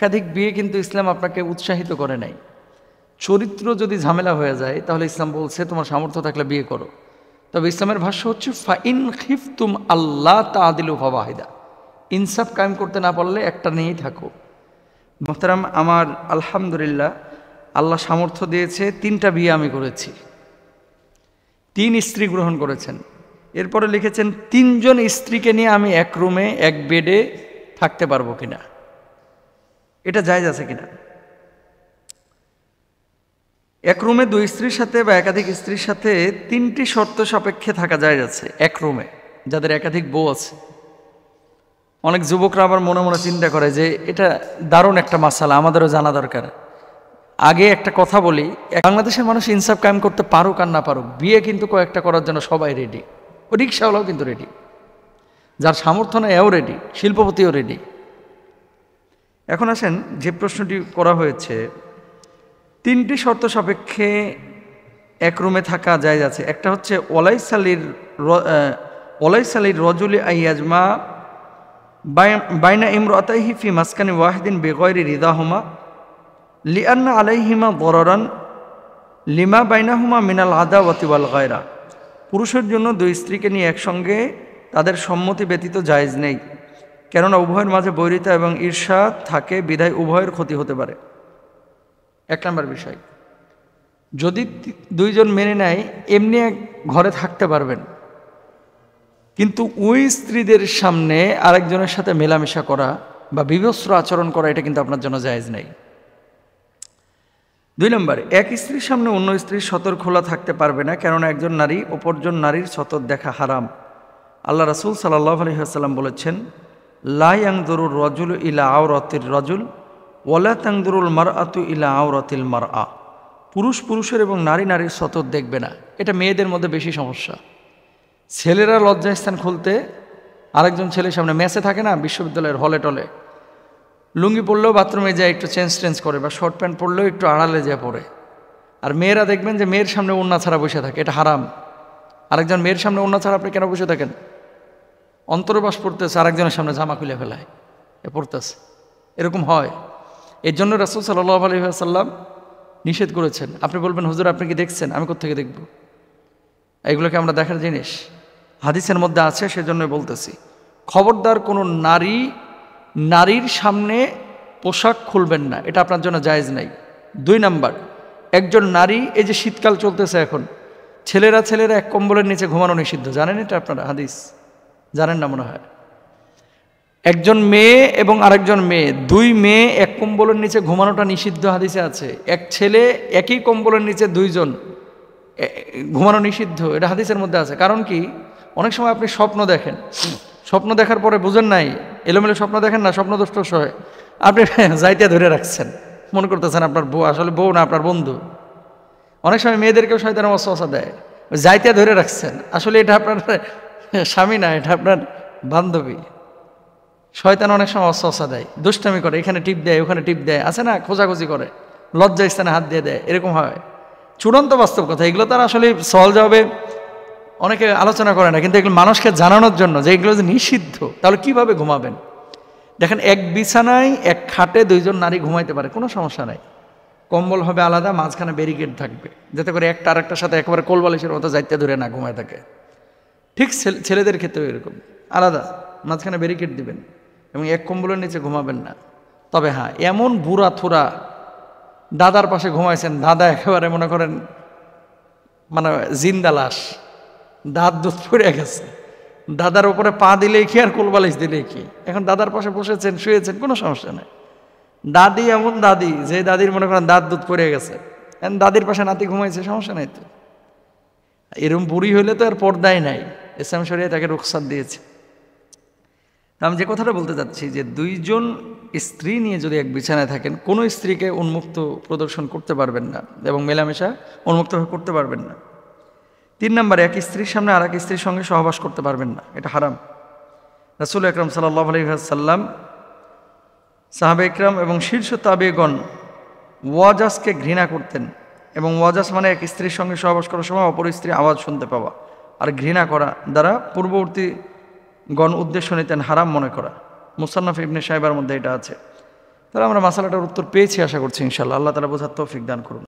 একাধিক বিয়ে কিন্তু ইসলাম আপনাকে উৎসাহিত করে নাই। চরিত্র যদি ঝামেলা হয়ে যায় তাহলে ইসলাম বলছে তোমার সামর্থ্য থাকলে বিয়ে করো। তবে ইসলামের ভাষ্য হচ্ছে ফাইন খিফতুম আল্লাহ তাআদিলু ফাওয়াহিদা, ইনসাফ কায়েম করতে না পারলে একটা নিয়েই থাকো। মোহতারাম, আমার আলহামদুলিল্লাহ আল্লাহ সামর্থ্য দিয়েছে, 3টা বিয়ে আমি করেছি, 3 স্ত্রী গ্রহণ করেছেন। এরপরে লিখেছেন 3 জন স্ত্রীকে নিয়ে আমি এক রুমে এক বেডে থাকতে পারবো কিনা, এটা জায়েজ আছে কিনা। এক রুমে 2 স্ত্রীর সাথে বা একাধিক স্ত্রীর সাথে 3টি শর্ত সাপেক্ষে থাকা জায়েজ আছে এক রুমে, যাদের একাধিক বউ আছে। অনেক যুবকরা আবার মনে মনে চিন্তা করে যে এটা দারুণ একটা মাসালা, আমাদেরও জানা দরকার। আগে একটা কথা বলি, বাংলাদেশের মানুষ ইনসাফ কায়েম করতে পারুক আর না পারুক, বিয়ে কিন্তু কয়েকটা করার জন্য সবাই রেডি। ও রিক্সাওয়ালাও কিন্তু রেডি, যার সামর্থ্য নেই এও রেডি, শিল্পপতিও রেডি। এখন আসেন, যে প্রশ্নটি করা হয়েছে 3টি শর্ত সাপেক্ষে এক রুমে থাকা জায়েজ আছে। একটা হচ্ছে ওলাইসালির রজুলি আইয়াজমা বাইনা ইমরাতাইহি ফি মাসকানি ওয়াহিদিন বিগয়রি রিদাহুমা লিআন্না আলাইহিমা দরারান লিমা বাইনাহুমা মিনাল আদাওয়াতি ওয়াল গায়রা। পুরুষের জন্য 2 স্ত্রীকে নিয়ে একসঙ্গে তাদের সম্মতি ব্যতীত জায়েজ নেই, কেননা উভয়ের মাঝে বৈরিতা এবং ঈর্ষা থাকে, বিধায় উভয়ের ক্ষতি হতে পারে। 1 নম্বর বিষয়, যদি 2 জন মেনে নেয় এমনি এক ঘরে থাকতে পারবেন, কিন্তু ওই স্ত্রীদের সামনে আরেকজনের সাথে মেলামেশা করা বা বিভৎস আচরণ করা, এটা কিন্তু আপনার জন্য জায়েজ নেই। 2 নম্বর, এক স্ত্রীর সামনে অন্য স্ত্রীর সতর খোলা থাকতে পারবে না, কেননা একজন নারী অপরজন নারীর সতর দেখা হারাম। আল্লাহ রাসূল সাল্লাল্লাহু আলাইহি ওয়াসাল্লাম বলেছেন, লা ইয়ানজুরুর রাজুলু ইলা আওরাতির রাজুল ওয়ালা তানজুরুল মারআতু ইলা আওরাতিল মারআ। পুরুষ পুরুষের এবং নারী নারীর সতর দেখবে না, এটা মেয়েদের মধ্যে বেশি সমস্যা। ছেলেরা লজ্জাস্থান খুলতে আরেকজন ছেলের সামনে, মেসে থাকে না বিশ্ববিদ্যালয়ের হলে টলে, লুঙ্গি পরলেও বাথরুমে যায় একটু চেঞ্জ করে, বা শর্ট প্যান্ট পরলেও একটু আড়ালে যায় পরে। আর মেয়েরা দেখবেন যে মেয়ের সামনে ওড়না ছাড়া বসে থাকে, এটা হারাম। আরেকজন মেয়ের সামনে ওড়না ছাড়া আপনি কেন বসে থাকেন? অন্তর্বাস পড়তেছে, আরেকজনের সামনে জামা খুলে ফেলায়, এ পড়তেছে, এরকম হয়। এর জন্য রাসূল সাল্লাল্লাহু আলাইহি ওয়াসাল্লাম নিষেধ করেছেন। আপনি বলবেন, হুজুর আপনি কি দেখছেন? আমি কোত্থেকে দেখব? এগুলোকে আমরা দেখার জিনিস হাদিসের মধ্যে আছে, সেজন্যই বলতেছি। খবরদার কোনো নারীর সামনে পোশাক খুলবেন না, এটা আপনার জন্য জায়েজ নাই। 2 নাম্বার, একজন নারী, এই যে শীতকাল চলতেছে এখন, ছেলেরা এক কম্বলের নিচে ঘুমানো নিষিদ্ধ, জানেন এটা আপনারা? হাদিস জানেন না মনে হয়। একজন মেয়ে এবং আরেকজন মেয়ে, 2 মেয়ে এক কম্বলের নিচে ঘুমানোটা নিষিদ্ধ হাদিসে আছে। এক ছেলে একই কম্বলের নিচে 2 জন ঘুমানো নিষিদ্ধ, এটা হাদিসের মধ্যে আছে। কারণ কি, অনেক সময় আপনি স্বপ্ন দেখেন, স্বপ্ন দেখার পরে বুঝেন নাই, এলোমেলো স্বপ্ন দেখেন না, স্বপ্ন দোষ হয়, আপনি যাইতে ধরে রাখছেন, মনে করতেছেন আপনার বউ, আসলে বউ না, আপনার বন্ধু। অনেক সময় মেয়েদেরকেও শয়তান ওয়াসওয়াসা দেয়, যাইতে ধরে রাখছেন, আসলে এটা আপনার স্বামী না, এটা আপনার বান্ধবী। শয়তান অনেক সময় ওয়াসওয়াসা দেয়, দুষ্টামি করে, এখানে টিপ দেয়, ওখানে টিপ দেয়, আছে না, খোঁজাখুঁজি করে, লজ্জা স্থানে হাত দিয়ে দেয়, এরকম হয়। চূড়ান্ত বাস্তব কথা, এগুলো তার আসলে সহজ যাবে, অনেকে আলোচনা করে না, কিন্তু এগুলো মানুষকে জানানোর জন্য যে এগুলো যে নিষিদ্ধ। তাহলে কিভাবে ঘুমাবেন? দেখেন, এক বিছানায় এক খাটে 2 জন নারী ঘুমাইতে পারে, কোনো সমস্যা নাই। কম্বল হবে আলাদা, মাঝখানে ব্যারিকেড থাকবে, যাতে করে একটা আরেকটার সাথে একেবারে কোলবালিশের মতো যাইতে ধরে না ঘুমায় থাকে। ঠিক ছেলেদের ক্ষেত্রেও এরকম, আলাদা মাঝখানে ব্যারিকেড দিবেন এবং এক কম্বলের নিচে ঘুমাবেন না। তবে হ্যাঁ, এমন বুড়া থুরা দাদার পাশে ঘুমাইছেন, দাদা একেবারে মনে করেন মানে জিন্দা লাশ, দাঁত দুধ পড়ে গেছে, দাদার উপরে পা দিলেই কি আর কোলবালিশ দিলেই কি, এখন দাদার পাশে বসেছেন, শুয়েছেন, কোনো সমস্যা নেই। দাদি এমন দাদি, যে দাদির মনে করেন দাঁত দুধ পড়ে গেছে, এখন দাদির পাশে নাতি ঘুমাইছে, সমস্যা নাই তো। এরকম বুড়ি হইলে তো আর পর্দাই নাই, ইসলাম শরিয়া তাকে রুখসাত দিয়েছে। আমি যে কথাটা বলতে চাচ্ছি, যে 2 জন স্ত্রী নিয়ে যদি এক বিছানায় থাকেন, কোনো স্ত্রীকে উন্মুক্ত প্রদর্শন করতে পারবেন না এবং মেলামেশা উন্মুক্তভাবে করতে পারবেন না। 3 নম্বরে, এক স্ত্রীর সামনে আর এক স্ত্রীর সঙ্গে সহবাস করতে পারবেন না, এটা হারাম। রাসূল আকরাম সাল্লাল্লাহু আলাইহি ওয়াসাল্লাম, সাহাবা একরাম এবং শীর্ষ তাবেগণ ওয়াজাসকে ঘৃণা করতেন, এবং ওয়াজাস মানে এক স্ত্রীর সঙ্গে সহবাস করার সময় অপর স্ত্রীর আওয়াজ শুনতে পাওয়া আর ঘৃণা করা দ্বারা পূর্ববর্তী গণ উদ্দেশ্য নিতেন হারাম মনে করা। মুসান্নাফ ইবনে শাইবার মধ্যে এটা আছে। তাহলে আমরা মাসালাটার উত্তর পেয়েছি আশা করছি ইনশাআল্লাহ। আল্লাহ তাআলা বোঝার তৌফিক দান করুন।